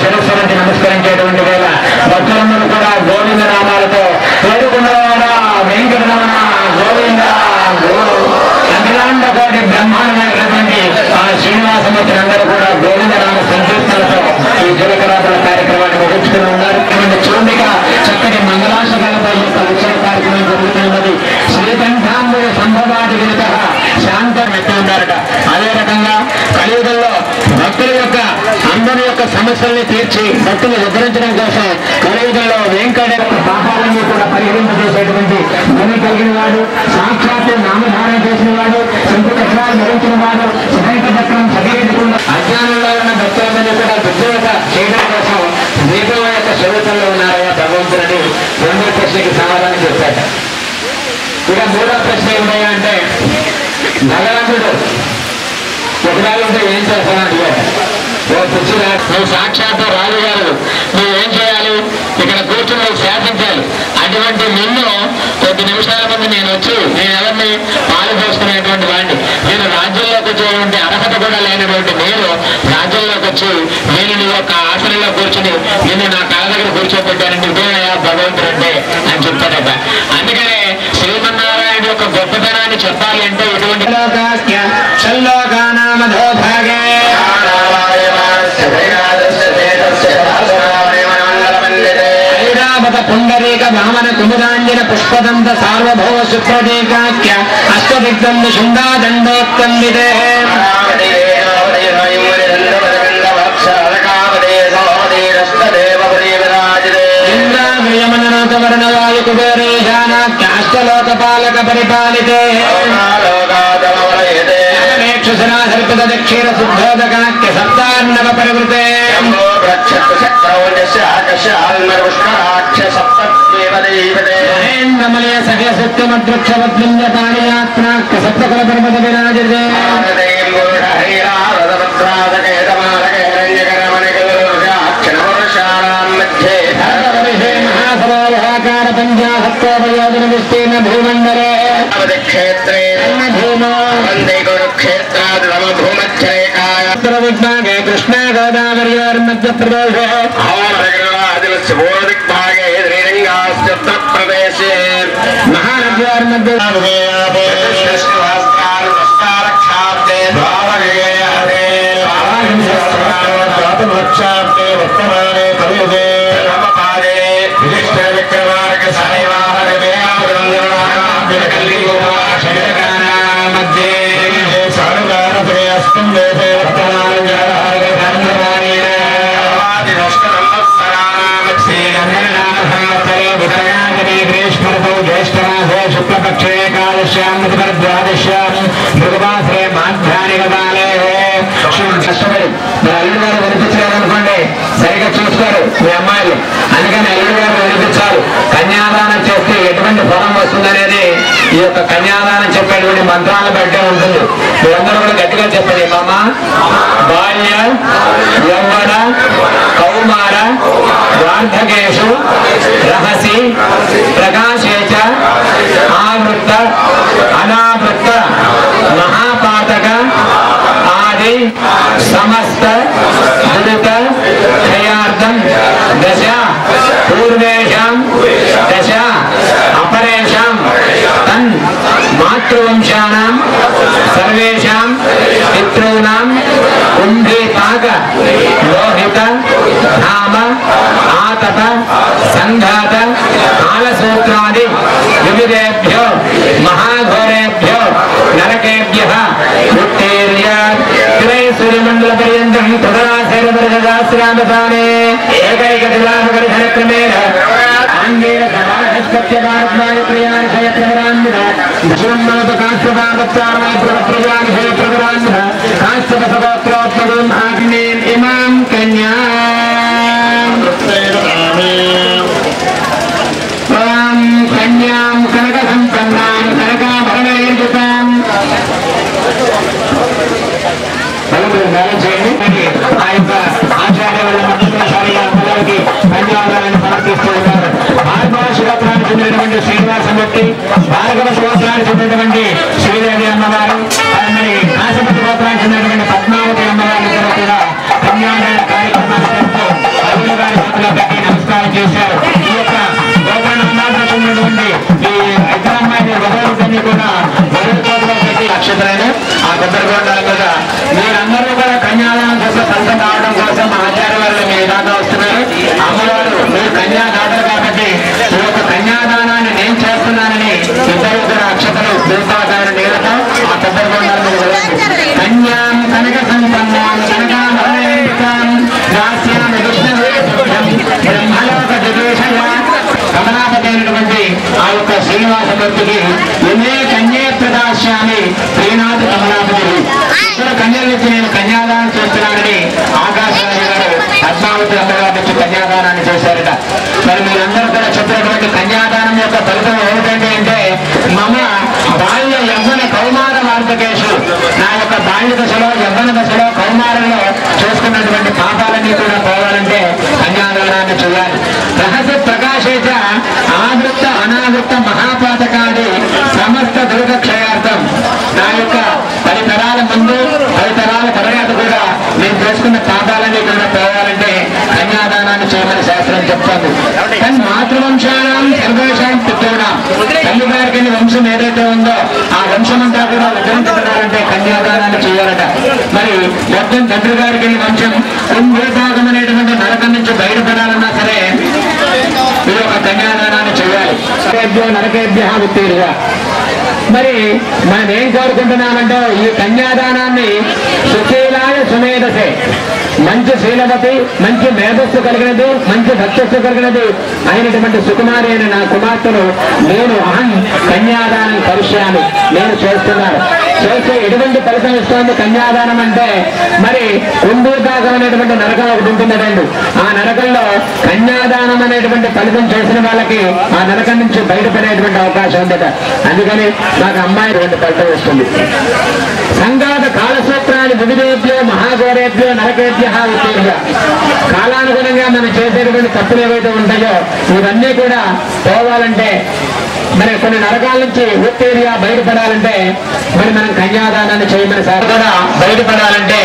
శిరస్సులకి నమస్కరించేటువంటి వేళ భక్తులందరూ కూడా గోవింద నామాలతో వేడుకున్నవాడా వెంకటరమణ గోవింద అఖిలాండ కోటి బ్రహ్మాండమైనటువంటి ఆ శ్రీనివాసమూర్తులందరూ కూడా గోవింద నామ సంకీర్తనలతో ఈ జలకరాత్రుల కార్యక్రమాన్ని ముగించుకుని ఉన్నారు. చూడగా చక్కటి మంగళాశకాలతో ఈ యొక్క ఉత్సవ కార్యక్రమం జరుగుతున్నది. శ్రీకంఠాంబుడు సంభవాది వినిత శాంతం ఎత్తి ఉన్నారట. అదే రకంగా కలియుగంలో భక్తుల యొక్క అందరి యొక్క సమస్యల్ని తీర్చి భక్తులు ఉద్ధరించడం కోసం కలియుగంలో వెంకటేశ్వర పాపాలన్నీ కూడా పరిహరింపజేసేటువంటి గురి కలిగిన వాడు, సాక్షాత్తు నామధారణ చేసిన వాడు, శంకుచక్రాలు ధరించిన వాడు, సైక చక్రం సగేయకుండా అజ్ఞానంలో ఉన్న భక్తులందరినీ కూడా దుర్జోగ చేయడం కోసం దీపం యొక్క స్వరూపంలో ఉన్నారయ్యా భగవంతుడని రెండో ప్రశ్నకి సమాధానం చెప్పాట. ఇక మూడో ప్రశ్న ఏమిటయ్యా అంటే భగవంతుడు ఒకదానితో ఏం చేస్తానని అడిగాడు. ఓ పుచ్చురా, నువ్వు సాక్షాత్తు రాజుగారు, నువ్వేం చేయాలి, ఇక్కడ కూర్చుని నువ్వు శాసించాలి. అటువంటి నిన్ను కొద్ది నిమిషాల ముందు నేను వచ్చి నేను ఎవరిని పాలు పోసుకునేటువంటి వాడిని, నేను రాజ్యంలోకి వచ్చేటువంటి అర్హత కూడా లేనటువంటి నేను రాజ్యంలోకి వచ్చి నేను నీ యొక్క ఆసనంలో కూర్చుని నిన్ను నా కాళ్ళ దగ్గర కూర్చోబెట్టానంటే ఇదేనయ్యా భగవంతుడు అంటే అని చెప్తాడట. అందుకనే శ్రీమన్నారాయణ యొక్క గొప్పతనాన్ని చెప్పాలి అంటే ఇటువంటి పుండరీక వామన కుముదాంజన పుష్పదంత సార్వభౌమ సుప్రటీకాఖ్య అష్టదిగ్ధం శుండాదండోక్తం విదే ఇంద్రామయమనోతవర్ణవాయు కుబేరేశానాఖ్యాష్టలోకపాలక పరిపాలితే క్షుసనాసర్పిత దక్షిణ శుద్ధోదకాఖ్య సప్తార్ణవ పరివృతే మహేంద్రమలయ సహ్య సత్యమద్వృక్షవద్లింగపాణియాత్మాఖ్య సప్తకుల పర్వత విరాజతే మహాసరోవహాకార పంచాహత్వయోజన విస్తీర్ణ భూమండలే క్షేత్రే उत्तरदिग्भागे कृष्णा गोदावर्योर्मध्यप्रदेशे पूर्वदिग्भागे श्रीरङ्गास्प्रदेशे महानद्योर्मध्ये वर्तमाने कलियुगे विशिष्टविक्रमार्क मध्ये शुक्लपक्षे एकादश्यां द्वादश्यां मृगवासरे माध्यानिककाले కష్టపడి మీ అల్లుడు గారు వినిపించలేదనుకోండి, సరిగ్గా చూస్తారు మీ అమ్మాయిలు. అందుకని అల్లుడు గారు వినిపించాలి. కన్యాదానం చేస్తే ఎటువంటి ఫలం వస్తుందనేది ఈ యొక్క కన్యాదానం చెప్పేటువంటి మంత్రాలను బట్టే ఉంటుంది. మీరందరూ కూడా గట్టిగా చెప్పండి. మమ బాల్య యౌవన కౌమార వార్ధకేషు రహసి ప్రకాశేచ ఆవృత్త అనావృత్త మహాపాతక ఆది సమస్త దురిత క్షయార్థం దశ పూర్వేషాం దశ అపరేషాం తన్ మాతృవంశానాం సర్వేషాం పితॄణాం కుంభీపాక లోహిత ధామ ఆతప సంఘాత కాలసూత్రాది వివిధేభ్యో మహాఘోరేభ్యో నరకేభ్యః సూర్యమండల పర్యంతం తదాశ్రమదాశ్రామపానే ఏకైకలాభకరిధనక్రమేణ ఆంగేన సమాహస్పత్యమాత్మాయ ప్రియానిషయ ప్రవరాన్విత దశమన్నోపకాశ్వపాపత్తారమయ ప్రవయానిషయ ప్రవరాన్విత కాశ్యపసగోత్రోత్పదం ఆగ్నేన్ ఇమాం కన్యాం త్వాం కన్యాం కనక సంపన్నాం కనకాభరణైర్యుతాం ఆ యొక్క ఆచార్య వల్ల మొట్టమొదటిసారిగా పిల్లలకి ధన్యవాదాలను సమర్పిస్తూ ఉన్నారు. భార్గవ శివత్రానికి చెందినటువంటి శ్రీనివాసమూర్తి, భార్గవ శివత్రానికి చెందినటువంటి శ్రీదేవి అమ్మవారు, మరి కాశపతి గోత్రానికి చెందినటువంటి పద్మావతి అమ్మవారి కూడా ధన్యవాదాల కార్యక్రమాలు చేస్తూ కూడా అక్షతలైన ఆ కొబ్బరి బొండాల మీద మీరందరూ కూడా కన్యాదానం చేసే ఫలితం రావడం కోసం ఆచార్య వాళ్ళు మీ దాకా వస్తున్నారు. అమ్మవారు మీరు కన్యాదాతలు కాబట్టి ఈ యొక్క కన్యాదానాన్ని నేను చేస్తున్నానని ఇద్దరు కూడా అక్షతలు పూర్తాకార నీళ్ళతో ఆ కొబ్బరి బొండాల మీద వెళ్ళండి. కన్యాం కనక సంపన్నాం కనకాం రాస్యామి విష్ణువే బ్రహ్మలోక దివేశయ కమలాపతి అయినటువంటి ఆ యొక్క శ్రీనివాసమూర్తికి ఇమే కన్యే ప్రదాస్యామి శ్రీనాథ్ కమలాపతి ఇద్దరు కన్యల నుంచి నేను కన్యాదానం చేస్తున్నానని ఆకాశవాణి గారు పద్మావతి అమ్మగారి నుంచి కన్యాదానాన్ని చేశారట. మరి మీరందరూ కూడా చెప్పినటువంటి కన్యాదానం యొక్క ఫలితం ఏమిటండి అంటే మమ బాల్య యవ్వన కౌమార వార్ధకేశు నా యొక్క బాల్య దశలో యవ్వన దశలో కౌమారంలో చేసుకున్నటువంటి పాపాలన్నీ కూడా పోవాలంటే కన్యాదానాన్ని చేయాలి. రహస్య ప్రకాశేత ఆవృత్త అనావృత్త మహాపాతకాది సమస్త దుర్గక్షయార్థం నా యొక్క 10 తరాల ముందు 10 తరాల తర్వాత కూడా నేను చేసుకున్న పాపాలన్నీ కూడా పోవాలంటే కన్యాదానాన్ని చేయమని శాస్త్రం చెప్తాను. కానీ మాతృవంశానం సర్వేషాం పుత్రుడాం తల్లి గారికి వంశం ఏదైతే ఉందో ఆ వంశం అంతా కూడా ఉద్ధరించబడాలంటే కన్యాదానాన్ని చేయాలట. మరి మొత్తం తండ్రి గారికి వంశం కుంభోపాగం అనేటువంటి నరకం నుంచి బయటపడాలన్నా సరే ఈ యొక్క కన్యాదానాన్ని చేయాలి. నరకేభ్య ఉత్తీరుగా మరి మనం ఏం కోరుకుంటున్నామంటే ఈ కన్యాదానాన్ని సుశీలాయ సుమేధసే మంచి శీలవతి మంచి మేధస్సు కలిగినది మంచి భక్తస్సు కలిగినది అయినటువంటి సుకుమారి అయిన నా కుమార్తెను నేను అహం కన్యాదానం కరిష్యామి నేను చేస్తున్నాను. చేస్తే ఎటువంటి ఫలితం ఇస్తోంది కన్యాదానం అంటే మరి కుంభీపాకం అనేటువంటి నరకం ఒకటి ఉంటుందండి. ఆ నరకంలో కన్యాదానం అనేటువంటి ఫలితం చేసిన వాళ్ళకి ఆ నరకం నుంచి బయటపడేటువంటి అవకాశం ఉందట. అందుకని నాకు అమ్మాయి రెండు ఫలితం వస్తుంది. సంఘాత కాలసూత్రాన్ని వివిధేభ్యో మహాఘోరేభ్యో నరకేభ్య ఉత్తేజ కాలానుగుణంగా మనం చేసేటువంటి తప్పులు ఏవైతే ఉంటాయో ఇవన్నీ కూడా పోవాలంటే మరి కొన్ని నరకాల నుంచి ఉత్తేజ బయటపడాలంటే మరి మనం కన్యాదానాన్ని చేయమని సార్ కూడా బయటపడాలంటే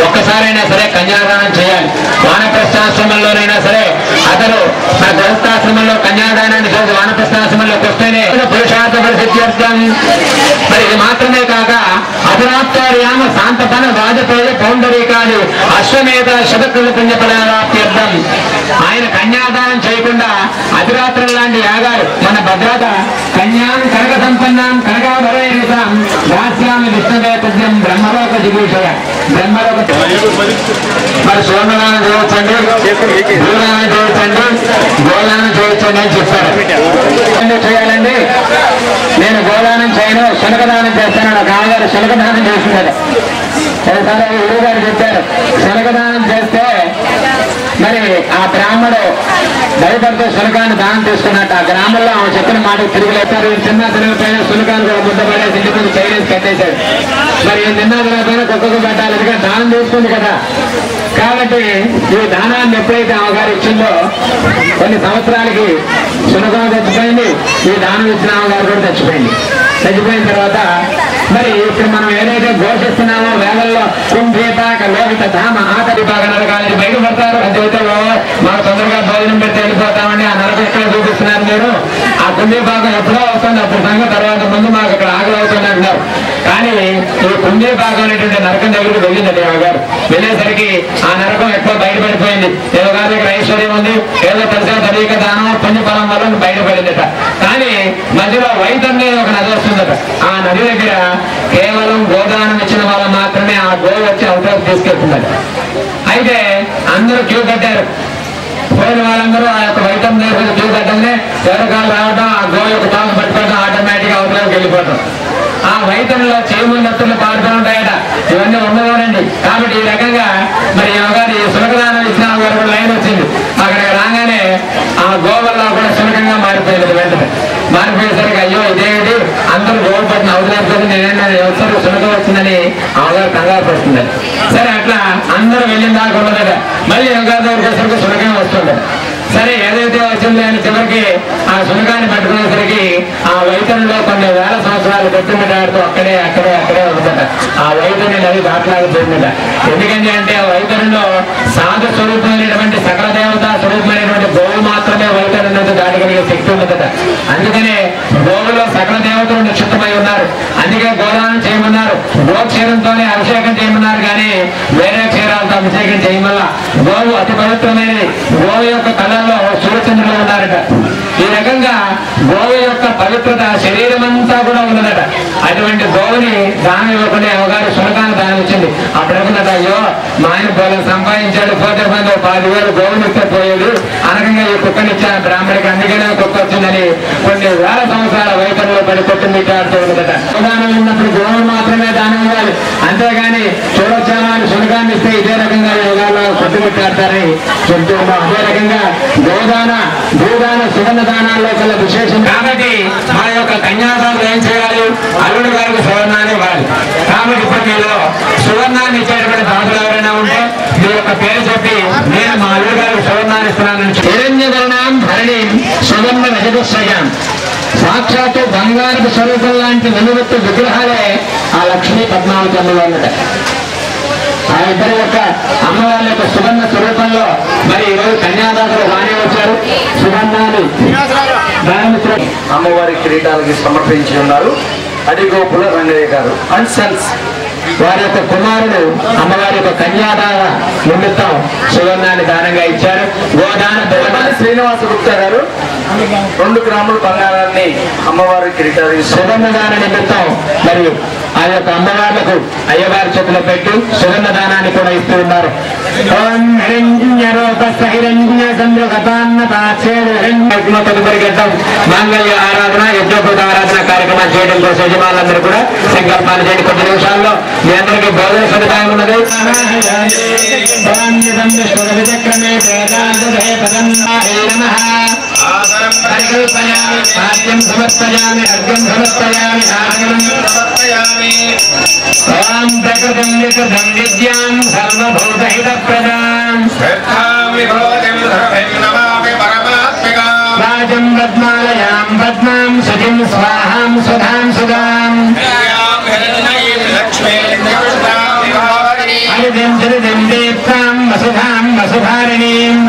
ఒక్కసారైనా సరే కన్యాదానం చేయాలి. వానప్రస్థాశ్రమంలోనైనా సరే అతను మన గృహస్థాశ్రమంలో కన్యాదానాన్ని చేసి వానప్రస్థాశ్రమంలోకి వస్తేనే పురుషార్థ పరిస్థిత్యర్థం. మరి ఇది మాత్రమే కాక అపరాప్తార్యామ శాంతపన వాజపేయ పౌండరీకాలు అశ్వమేధ శతకృత పుణ్యఫలాప్త్యర్థం. ఆయన కన్యాదానం చేయకుండా అతిరాత్రులు లాంటి యాగాలు మన భద్రత కన్యాం కనక సంపన్నాం కనకాభరణం దాస్యామి విష్ణువే పద్యం బ్రహ్మలోక జిగీషయ బ్రహ్మలోక మరి సోమనాన్ని చేయొచ్చండి గోళాన్ని చేయొచ్చండి గోళాన్ని చేయొచ్చండి అని చెప్పారు. చేయాలండి నేను గోళానం చేయను శనగదానం చేస్తాను. నా కాళ్ళగారు శనగదానం చేస్తున్నారు. ఒకసారి గురువు గారు చెప్పారు శనగదానం చేస్తే మరి ఆ బ్రాహ్మడు భయపడితే శునకాన్ని దానం తీసుకున్నట్టు ఆ గ్రామంలో ఆమె చెప్పిన మాటకు తిరిగిలేస్తారు. చిన్న తినకపోయినా శునకాన్ని కూడా ముద్ద పడేసి ఇంటి ముందు చేయలేసి కట్టేశాడు. మరి ఏం తిన్నా తినకపోయినా కుక్కకు పెట్టాలి ఎందుకంటే దానం తీసుకుంది కదా. కాబట్టి ఈ దానాన్ని ఎప్పుడైతే అమ్మగారు ఇచ్చిందో కొన్ని సంవత్సరాలకి శునకం చచ్చిపోయింది. ఈ దానం ఇచ్చిన అమ్మగారు కూడా చచ్చిపోయింది. చచ్చిపోయిన తర్వాత మరి ఇప్పుడు మనం ఏదైతే ఘోషిస్తున్నామో వేదల్లో కుంభీపాక లోహిత ధామ ఆకటి బాగా నరకాలని బయటపడతారు. అదైతే మాకు తొందరగా భోజనం పెట్టి వెళ్ళిపోతామని ఆ నరకం ఎక్కడ చూపిస్తున్నారు మీరు. ఆ కుంభీపాకం ఎప్పుడో అవుతుంది అప్పుడు సంగ తర్వాత ముందు మాకు ఇక్కడ ఆకలి అవుతుంది అంటున్నారు. కానీ ఈ కుంభీపాకం అనేటువంటి నరకం దగ్గరికి వెళ్ళిందండి గారు. వెళ్ళేసరికి ఆ నరకం ఎక్కువ బయటపడిపోయింది. దేవగారి దగ్గర ఐశ్వర్యం ఉంది ఏదో తెలిసిన తెలియక దానం పుణ్యఫలం వల్ల బయటపడిందట. కానీ మధ్యలో వైతన్య ఒక నది వస్తుందట. ఆ నది దగ్గర కేవలం గోదానం ఇచ్చిన వాళ్ళు మాత్రమే ఆ గో వచ్చి అవతలకు తీసుకెళ్తుందట. అయితే అందరూ క్యూ కట్టారు. పోయిన వాళ్ళందరూ ఆ యొక్క వైతం దగ్గర క్యూ కట్టండి ఎవరికాలు రావడం ఆ గో యొక్క పాలు పట్టుకోవడం ఆటోమేటిక్ అవతలకు వెళ్ళిపోవడం. ఆ వైతంలో చేమున్నట్టులు పాడుతూ ఉంటాయట. ఇవన్నీ ఉండవాలండి. కాబట్టి ఈ రకంగా మరి యోగాది సులకదానం ఇచ్చిన వారు లైన్ వచ్చింది. అక్కడికి రాగానే ఆ గోవల్లో కూడా సులకంగా మారిపోయింది. వెంటనే మారిపోయేసరికి అయ్యో ఇదేంటి అందరూ గోవు పట్టిన అవసరం నేనైనా ఎవరు సులకం వచ్చిందని అవగారు కంగారు పడుతుందని. సరే అట్లా అందరూ వెళ్ళిన దాకా ఉండదట. మళ్ళీ యోగాది దగ్గరికి వచ్చేసరికి సులకం వస్తుందట. సరే ఏదైతే వచ్చిందో అని చివరికి ఆ సునకాన్ని పట్టుకునేసరికి ఆ వైతన్లో కొన్ని వేల సంవత్సరాలు కొట్టుమిటాడుతూ అక్కడే ఉందట. ఆ వైతన్ని నది దాటలాగిపోయిందట. ఎందుకంటే అంటే ఆ వైతన్లో సాధు స్వరూపమైనటువంటి సకల దేవత స్వరూపమైనటువంటి గోవు మాత్రమే వైతన్య దాటగలిగే శక్తి ఉన్నదట. అందుకనే గోవులో సకల దేవతలు నిక్షిప్తమై ఉన్న గోవు యొక్క కళల్లో సూర్యచంద్రులు ఉన్నారట. ఈ రకంగా గోవు యొక్క పవిత్రత శరీరం అంతా కూడా ఉన్నదట. అటువంటి గోవుని దానం ఇవ్వకుండా అవగారు సునకాన్ని దానం ఇచ్చింది. అప్పుడనుకున్నట, అయ్యో మా ఆయన పోలేదు సంపాదించాడు, పోతే 10,000 గోవుని ఇస్తే పోయేది, అనకంగా ఈ కుక్కనిచ్చాను బ్రాహ్మడికి, అందుకనే కుక్క వచ్చిందని కొన్ని వేల సంవత్సరాల వైఖరిలో పడి కొట్టుమిట్టాడుతూ ఉన్నదట. దానం ఉన్నప్పుడు గోవులు మాత్రమే దానం ఇవ్వాలి, అంతేగాని చూడొచ్చామని సునకాన్ని ఇస్తే ఇదే రకంగా యోగాల్లో కొట్టుమిట్టాడతారని చెప్తూ ఉన్నాం. అదే రకంగా గోదాన భూదాన సుగంధ దానాల్లో కల విశేషం కాబట్టి మా యొక్క కన్యాదానం ఏం చేయాలి, అల్లుడి గారికి సువర్ణాన్ని ఇవ్వాలి. కాబట్టి ఇప్పుడు మీలో సువర్ణాన్ని ఇచ్చేటువంటి దాతలు ఎవరైనా ఉంటే మీ యొక్క పేరు చెప్పి నేను మా అల్లుడి గారికి సువర్ణాన్ని ఇస్తున్నానని హిరణ్యవర్ణాం ధరణి సువర్ణ రజతశ్రయాం. సాక్షాత్తు బంగారు స్వరూపం లాంటి నిలువెత్తు విగ్రహాలే ఆ లక్ష్మీ పద్మావతంలో ఉన్నట. ఆ ఇద్దరి యొక్క అమ్మవారి యొక్క సువర్ణ స్వరూపంలో మరి ఈరోజు కన్యాదాతలు బాగానే వచ్చారు. సువర్ణాలు అమ్మవారి కిరీటాలకి సమర్పించి ఉన్నారు అడిగోపుల రంగయ్య గారు అండ్ సన్స్. వారి యొక్క కుమారుడు అమ్మవారి యొక్క కన్యాదాన నిమిత్తం సువర్ణాన్ని దానంగా ఇచ్చారు. గోదాన శ్రీనివాస గుప్తా గారు 2 గ్రాముల బంగారాన్ని అమ్మవారి కిరీటాలకి సువర్ణ దాన నిమిత్తం మరియు ఆ యొక్క అమ్మవార్లకు అయ్యవారి చేతిలో పెట్టి సుగంధ దానాన్ని కూడా ఇస్తూ ఉన్నారు. తదుపరి గడ్డం మాంగళ్య ఆరాధన యజ్ఞోపేత ఆరాధన కార్యక్రమాలు చేయడం కోసం యజమానులందరూ కూడా సంకల్పాలు చేయండి. కొద్ది నిమిషాల్లో మీ అందరికీ భోజన సదుపాయం ఉన్నది. పాద్యం సమర్పయామి, అర్ఘ్యం సమర్పయామి, ఓం ప్రకృతిం వికృతం విద్యాం సర్వభూతహితప్రదాం రాజం పద్మాలయాం పద్మాం సుజిం స్వాహాం సుధాం సుధాం హరిదిం హరిదిం దీప్తాం వసుధాం వసుధారిణీం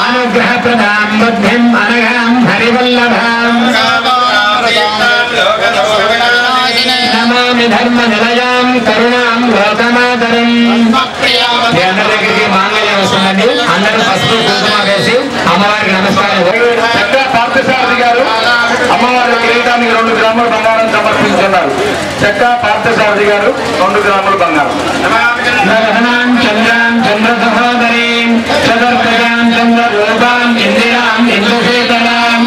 అనుగ్రహప్రదాం బుద్ధిం అనఘాం హరివల్లభాం నమామి ధర్మ నిలయాం కరుణాం లోకమాతరం. మీ అందరి దగ్గరికి మాంగళ్యం వస్తుందండి. అందరూ పసుపు కుంకుమ వేసి అమ్మవారికి నమస్కారం. చక్కా పార్థసారథి గారు అమ్మవారి కిరీటానికి 2 గ్రాముల బంగారం సమర్పించున్నారు. చక్కా పార్థసారథి గారు 2 గ్రాముల బంగారం. నరహనాం చంద్రాం చంద్ర సహోదరీం చతుర్భుజాం చంద్రరూపాం ఇందిరాం ఇందుశీతలాం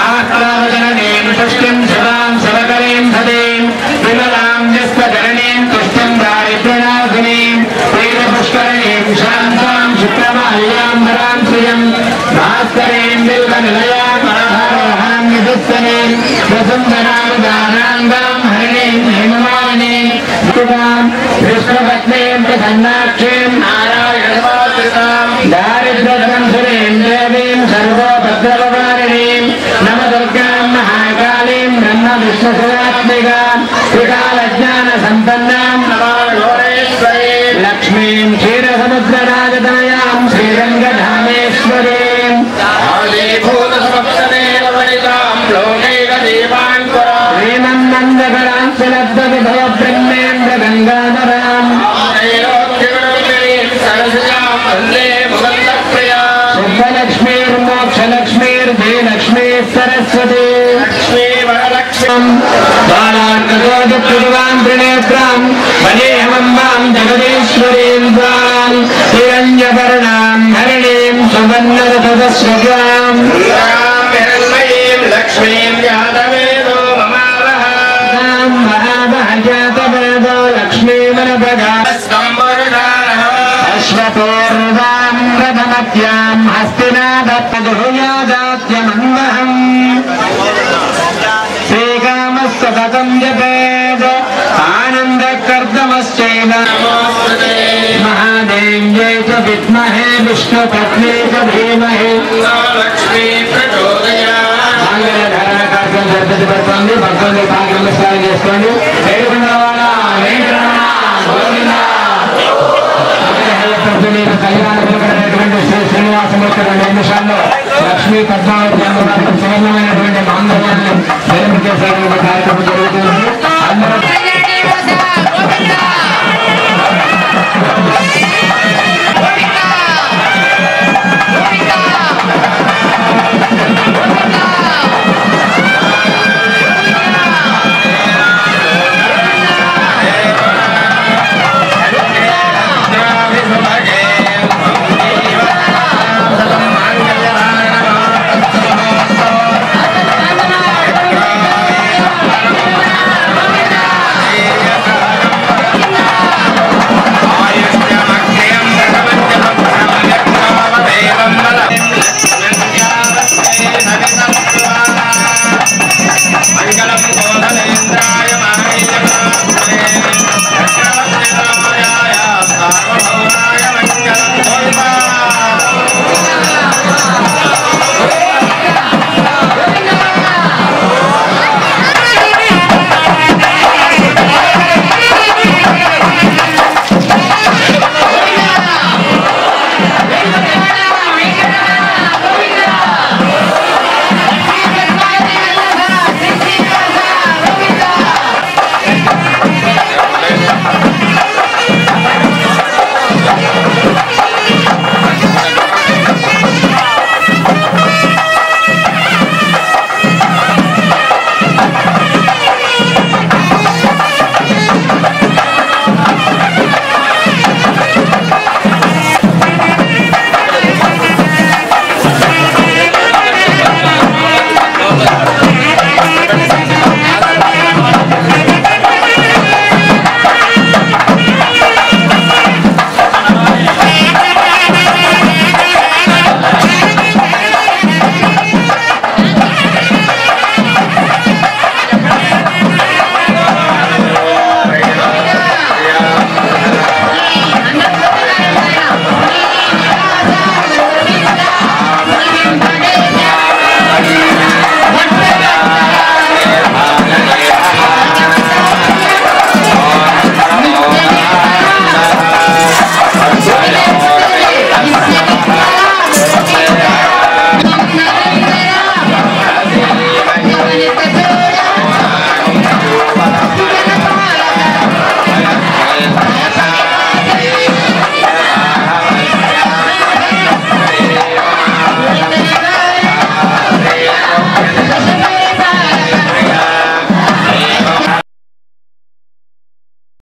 ఆహ్లాదజననీం పుష్టిం సుధాం శివకరీం సదీం విమలాం న్యస్తజననీం తుష్టిం దారిద్ర్యనాశినీం వీరపుష్కరిణీం శాంతాం శుక్రమాల్యాంబరాం శ్రియం భాస్కరీం బిల్వనిలయాం ఆహారహాం నిధుస్తనీం వసుంధరాముదానాంగాం హరిణీం హేమమాలినీం విష్ణుపత్నీం ప్రసన్నాక్షీం నారాయణమాశ్రితాం దారిద్ర్యసంసురీం దేవీం సర్వోపద్రవవారిణీం నవదుర్గాం మహాకాళీం బ్రహ్మ విష్ణుసురాత్మికాం త్రికాలజ్ఞాన సంపన్నాం నమామోరేశ్వరీం లక్ష్మీం క్షీరసముద్రరాజతనయాం శ్రీరంగధామేశ్వరీం శ్రీమన్నందకరాం సులబ్ధవిభవ బ్రహ్మేంద్ర గంగాధరాం శుభలక్ష్మీర్మోక్షలక్ష్మీర్జయలక్ష్మీ సరస్వతి బాలార్కరోజప్రభువాం త్రినేత్రాం వనేహమంబాం జగదీశ్వరీం త్వాం హిరణ్యవర్ణాం హరిణీం సువర్ణరథస్వగాం లక్ష్మీం యాదవేదో మమావహ మహాభాజాతవేదో లక్ష్మీమనపగా అశ్వపూర్వాం రథమత్యాం హస్తినాదత్పదుయాదాత్యమందహం శ్రీకామస్తతం జపేద్ ఆనందకర్దమశ్చైవ మహాదేవ్యై చ విద్మహే విష్ణుపత్న్యై చ ధీమహి లక్ష్మీ ప్రచోదయాత్. మంగళధారణ కార్యక్రమం జరిపించబడుతోంది. భక్తులు పాకి నమస్కారం చేసుకోండి. కళ్యాణమైనటువంటి శ్రీ శ్రీనివాసమూర్తి 2 నిమిషాల్లో లక్ష్మీ పద్మావతి అమ్మవారికి సువర్ణమైనటువంటి మాంగళ్యాన్ని ధరింపజేసే కార్యక్రమం జరుగుతుంది.